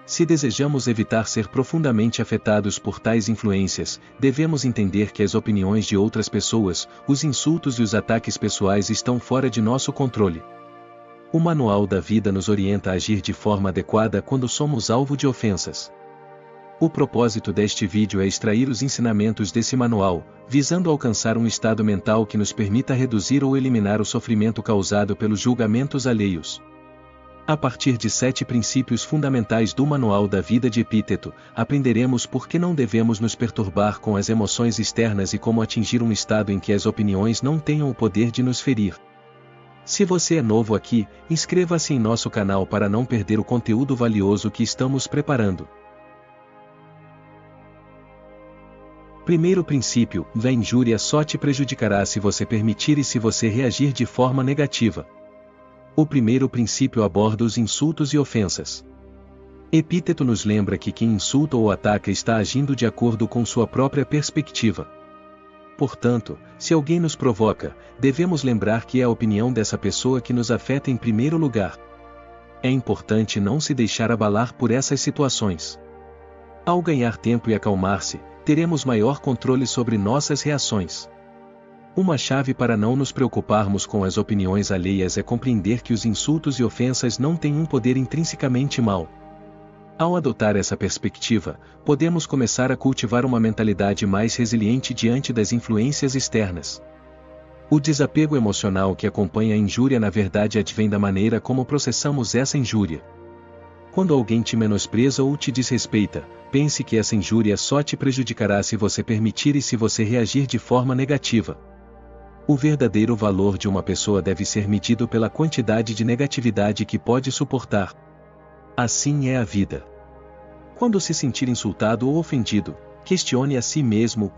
Se desejamos evitar ser profundamente afetados por tais influências, devemos entender que as opiniões de outras pessoas, os insultos e os ataques pessoais estão fora de nosso controle. O Manual da Vida nos orienta a agir de forma adequada quando somos alvo de ofensas. O propósito deste vídeo é extrair os ensinamentos desse manual, visando alcançar um estado mental que nos permita reduzir ou eliminar o sofrimento causado pelos julgamentos alheios. A partir de 7 princípios fundamentais do Manual da Vida de Epíteto, aprenderemos por que não devemos nos perturbar com as emoções externas e como atingir um estado em que as opiniões não tenham o poder de nos ferir. Se você é novo aqui, inscreva-se em nosso canal para não perder o conteúdo valioso que estamos preparando. Primeiro princípio: a injúria só te prejudicará se você permitir e se você reagir de forma negativa. O primeiro princípio aborda os insultos e ofensas. Epíteto nos lembra que quem insulta ou ataca está agindo de acordo com sua própria perspectiva. Portanto, se alguém nos provoca, devemos lembrar que é a opinião dessa pessoa que nos afeta em primeiro lugar. É importante não se deixar abalar por essas situações. Ao ganhar tempo e acalmar-se, teremos maior controle sobre nossas reações. Uma chave para não nos preocuparmos com as opiniões alheias é compreender que os insultos e ofensas não têm um poder intrinsecamente mau. Ao adotar essa perspectiva, podemos começar a cultivar uma mentalidade mais resiliente diante das influências externas. O desapego emocional que acompanha a injúria na verdade advém da maneira como processamos essa injúria. Quando alguém te menospreza ou te desrespeita, pense que essa injúria só te prejudicará se você permitir e se você reagir de forma negativa. O verdadeiro valor de uma pessoa deve ser medido pela quantidade de negatividade que pode suportar. Assim é a vida. Quando se sentir insultado ou ofendido, questione a si mesmo: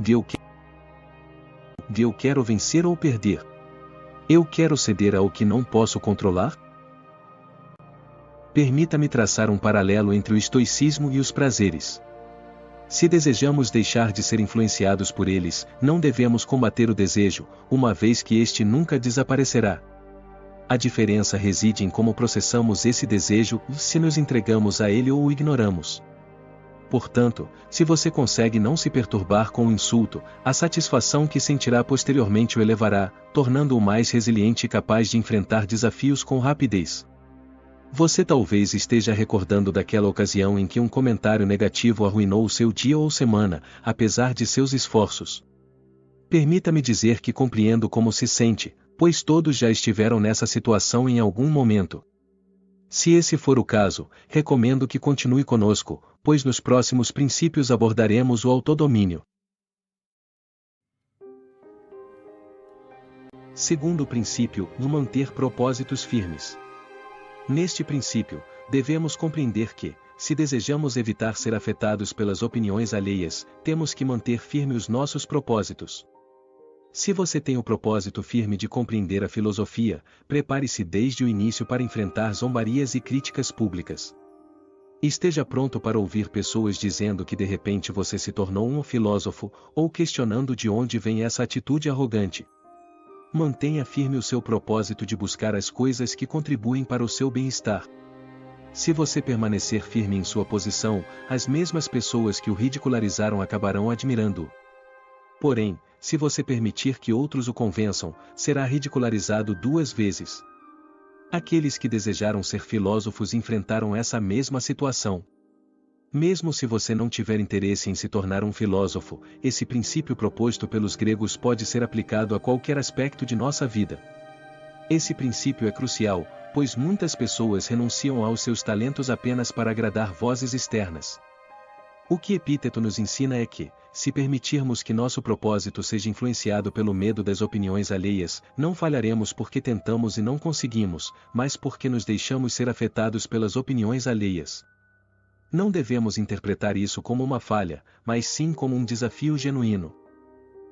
eu quero vencer ou perder? Eu quero ceder ao que não posso controlar? Permita-me traçar um paralelo entre o estoicismo e os prazeres. Se desejamos deixar de ser influenciados por eles, não devemos combater o desejo, uma vez que este nunca desaparecerá. A diferença reside em como processamos esse desejo, se nos entregamos a ele ou o ignoramos. Portanto, se você consegue não se perturbar com o insulto, a satisfação que sentirá posteriormente o elevará, tornando-o mais resiliente e capaz de enfrentar desafios com rapidez. Você talvez esteja recordando daquela ocasião em que um comentário negativo arruinou o seu dia ou semana, apesar de seus esforços. Permita-me dizer que compreendo como se sente, pois todos já estiveram nessa situação em algum momento. Se esse for o caso, recomendo que continue conosco, pois nos próximos princípios abordaremos o autodomínio. Segundo princípio: manter propósitos firmes. Neste princípio, devemos compreender que, se desejamos evitar ser afetados pelas opiniões alheias, temos que manter firmes os nossos propósitos. Se você tem o propósito firme de compreender a filosofia, prepare-se desde o início para enfrentar zombarias e críticas públicas. Esteja pronto para ouvir pessoas dizendo que de repente você se tornou um filósofo, ou questionando de onde vem essa atitude arrogante. Mantenha firme o seu propósito de buscar as coisas que contribuem para o seu bem-estar. Se você permanecer firme em sua posição, as mesmas pessoas que o ridicularizaram acabarão admirando-o. Porém, se você permitir que outros o convençam, será ridicularizado 2 vezes. Aqueles que desejaram ser filósofos enfrentaram essa mesma situação. Mesmo se você não tiver interesse em se tornar um filósofo, esse princípio proposto pelos gregos pode ser aplicado a qualquer aspecto de nossa vida. Esse princípio é crucial, pois muitas pessoas renunciam aos seus talentos apenas para agradar vozes externas. O que Epíteto nos ensina é que, se permitirmos que nosso propósito seja influenciado pelo medo das opiniões alheias, não falharemos porque tentamos e não conseguimos, mas porque nos deixamos ser afetados pelas opiniões alheias. Não devemos interpretar isso como uma falha, mas sim como um desafio genuíno.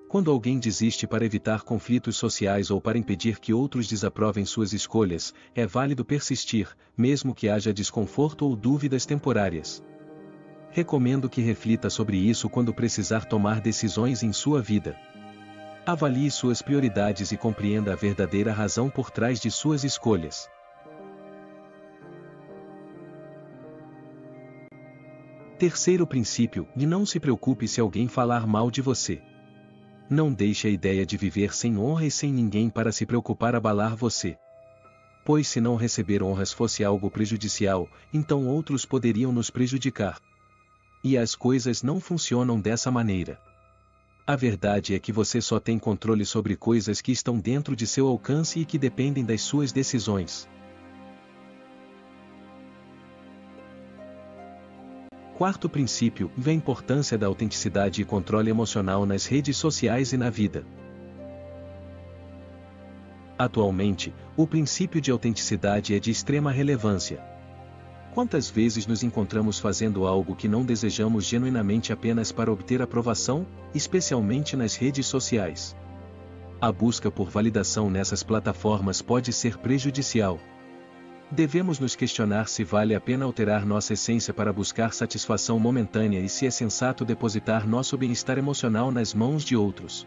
Quando alguém desiste para evitar conflitos sociais ou para impedir que outros desaprovem suas escolhas, é válido persistir, mesmo que haja desconforto ou dúvidas temporárias. Recomendo que reflita sobre isso quando precisar tomar decisões em sua vida. Avalie suas prioridades e compreenda a verdadeira razão por trás de suas escolhas. Terceiro princípio, e não se preocupe se alguém falar mal de você. Não deixe a ideia de viver sem honra e sem ninguém para se preocupar abalar você. Pois se não receber honras fosse algo prejudicial, então outros poderiam nos prejudicar. E as coisas não funcionam dessa maneira. A verdade é que você só tem controle sobre coisas que estão dentro de seu alcance e que dependem das suas decisões. Quarto princípio, a importância da autenticidade e controle emocional nas redes sociais e na vida. Atualmente, o princípio de autenticidade é de extrema relevância. Quantas vezes nos encontramos fazendo algo que não desejamos genuinamente apenas para obter aprovação, especialmente nas redes sociais? A busca por validação nessas plataformas pode ser prejudicial. Devemos nos questionar se vale a pena alterar nossa essência para buscar satisfação momentânea e se é sensato depositar nosso bem-estar emocional nas mãos de outros.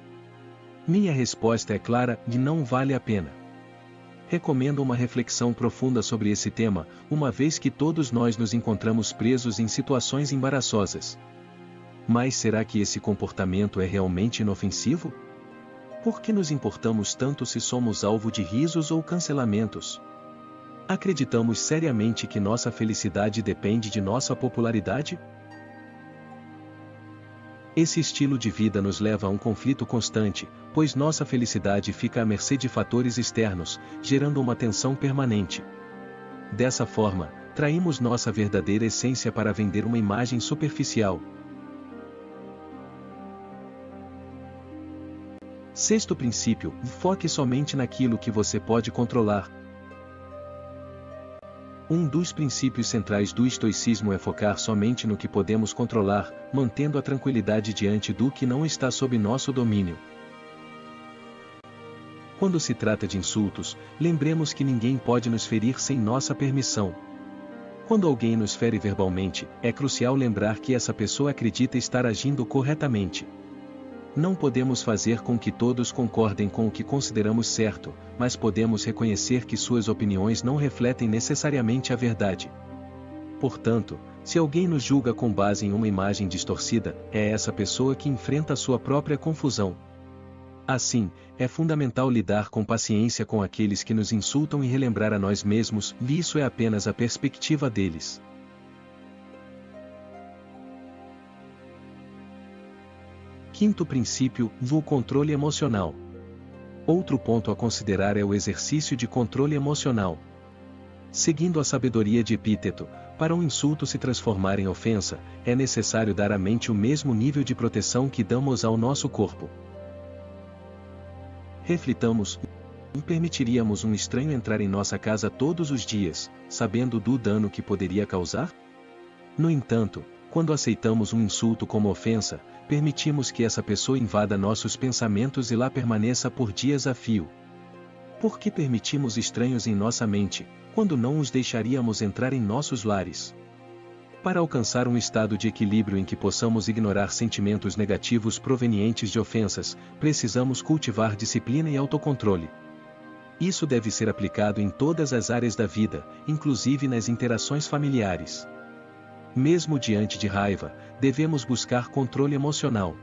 Minha resposta é clara, e não vale a pena. Recomendo uma reflexão profunda sobre esse tema, uma vez que todos nós nos encontramos presos em situações embaraçosas. Mas será que esse comportamento é realmente inofensivo? Por que nos importamos tanto se somos alvo de risos ou cancelamentos? Acreditamos seriamente que nossa felicidade depende de nossa popularidade? Esse estilo de vida nos leva a um conflito constante, pois nossa felicidade fica à mercê de fatores externos, gerando uma tensão permanente. Dessa forma, traímos nossa verdadeira essência para vender uma imagem superficial. Sexto princípio, foque somente naquilo que você pode controlar. Um dos princípios centrais do estoicismo é focar somente no que podemos controlar, mantendo a tranquilidade diante do que não está sob nosso domínio. Quando se trata de insultos, lembremos que ninguém pode nos ferir sem nossa permissão. Quando alguém nos fere verbalmente, é crucial lembrar que essa pessoa acredita estar agindo corretamente. Não podemos fazer com que todos concordem com o que consideramos certo, mas podemos reconhecer que suas opiniões não refletem necessariamente a verdade. Portanto, se alguém nos julga com base em uma imagem distorcida, é essa pessoa que enfrenta sua própria confusão. Assim, é fundamental lidar com paciência com aqueles que nos insultam e relembrar a nós mesmos, e isso é apenas a perspectiva deles. Quinto princípio, o controle emocional. Outro ponto a considerar é o exercício de controle emocional. Seguindo a sabedoria de Epíteto, para um insulto se transformar em ofensa, é necessário dar à mente o mesmo nível de proteção que damos ao nosso corpo. Reflitamos: permitiríamos um estranho entrar em nossa casa todos os dias, sabendo do dano que poderia causar? No entanto, quando aceitamos um insulto como ofensa, permitimos que essa pessoa invada nossos pensamentos e lá permaneça por dias a fio. Por que permitimos estranhos em nossa mente, quando não os deixaríamos entrar em nossos lares? Para alcançar um estado de equilíbrio em que possamos ignorar sentimentos negativos provenientes de ofensas, precisamos cultivar disciplina e autocontrole. Isso deve ser aplicado em todas as áreas da vida, inclusive nas interações familiares. Mesmo diante de raiva, devemos buscar controle emocional.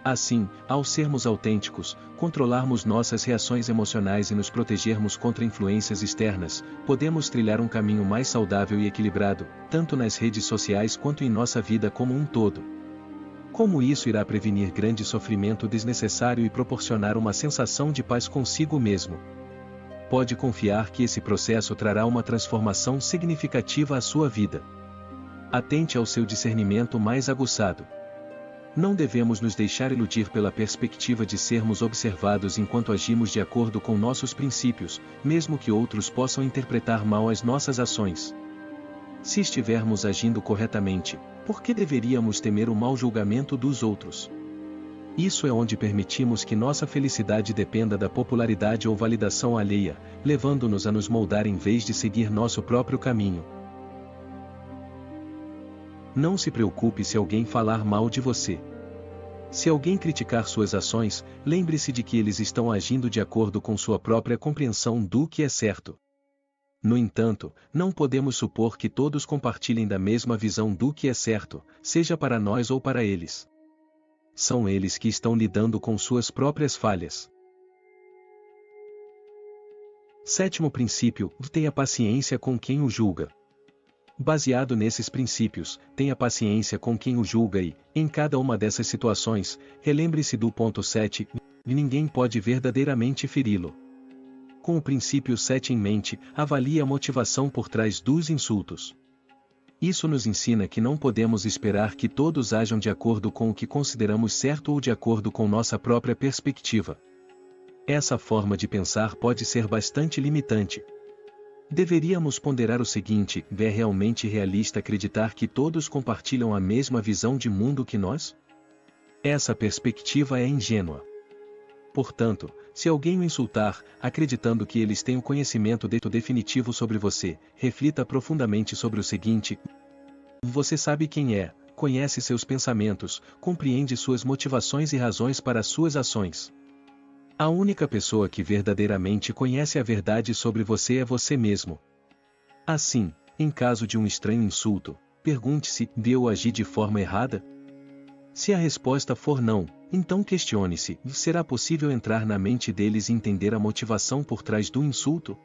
Assim, ao sermos autênticos, controlarmos nossas reações emocionais e nos protegermos contra influências externas, podemos trilhar um caminho mais saudável e equilibrado, tanto nas redes sociais quanto em nossa vida como um todo. Como isso irá prevenir grande sofrimento desnecessário e proporcionar uma sensação de paz consigo mesmo? Pode confiar que esse processo trará uma transformação significativa à sua vida. Atente ao seu discernimento mais aguçado. Não devemos nos deixar iludir pela perspectiva de sermos observados enquanto agimos de acordo com nossos princípios, mesmo que outros possam interpretar mal as nossas ações. Se estivermos agindo corretamente, por que deveríamos temer o mau julgamento dos outros? Isso é onde permitimos que nossa felicidade dependa da popularidade ou validação alheia, levando-nos a nos moldar em vez de seguir nosso próprio caminho. Não se preocupe se alguém falar mal de você. Se alguém criticar suas ações, lembre-se de que eles estão agindo de acordo com sua própria compreensão do que é certo. No entanto, não podemos supor que todos compartilhem da mesma visão do que é certo, seja para nós ou para eles. São eles que estão lidando com suas próprias falhas. Sétimo princípio: tenha paciência com quem o julga. Baseado nesses princípios, tenha paciência com quem o julga e, em cada uma dessas situações, relembre-se do ponto 7, ninguém pode verdadeiramente feri-lo. Com o princípio 7 em mente, avalie a motivação por trás dos insultos. Isso nos ensina que não podemos esperar que todos ajam de acordo com o que consideramos certo ou de acordo com nossa própria perspectiva. Essa forma de pensar pode ser bastante limitante. Deveríamos ponderar o seguinte: é realmente realista acreditar que todos compartilham a mesma visão de mundo que nós? Essa perspectiva é ingênua. Portanto, se alguém o insultar, acreditando que eles têm o conhecimento definitivo sobre você, reflita profundamente sobre o seguinte: você sabe quem é, conhece seus pensamentos, compreende suas motivações e razões para suas ações. A única pessoa que verdadeiramente conhece a verdade sobre você é você mesmo. Assim, em caso de um estranho insulto, pergunte-se: eu agi de forma errada? Se a resposta for não, então questione-se: será possível entrar na mente deles e entender a motivação por trás do insulto?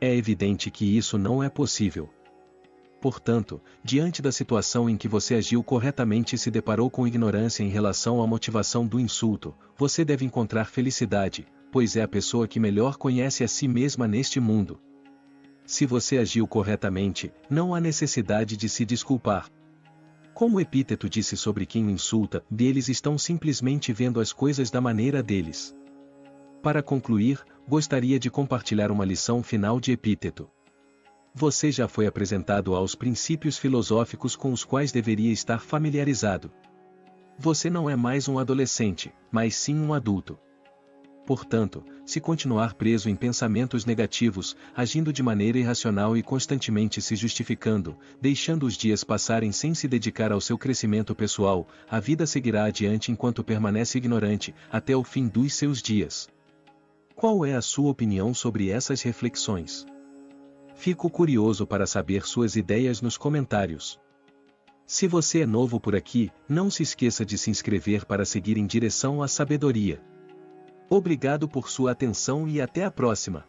É evidente que isso não é possível. Portanto, diante da situação em que você agiu corretamente e se deparou com ignorância em relação à motivação do insulto, você deve encontrar felicidade, pois é a pessoa que melhor conhece a si mesma neste mundo. Se você agiu corretamente, não há necessidade de se desculpar. Como o Epíteto disse sobre quem o insulta, eles estão simplesmente vendo as coisas da maneira deles. Para concluir, gostaria de compartilhar uma lição final de Epíteto. Você já foi apresentado aos princípios filosóficos com os quais deveria estar familiarizado. Você não é mais um adolescente, mas sim um adulto. Portanto, se continuar preso em pensamentos negativos, agindo de maneira irracional e constantemente se justificando, deixando os dias passarem sem se dedicar ao seu crescimento pessoal, a vida seguirá adiante enquanto permanece ignorante, até o fim dos seus dias. Qual é a sua opinião sobre essas reflexões? Fico curioso para saber suas ideias nos comentários. Se você é novo por aqui, não se esqueça de se inscrever para seguir em direção à sabedoria. Obrigado por sua atenção e até a próxima!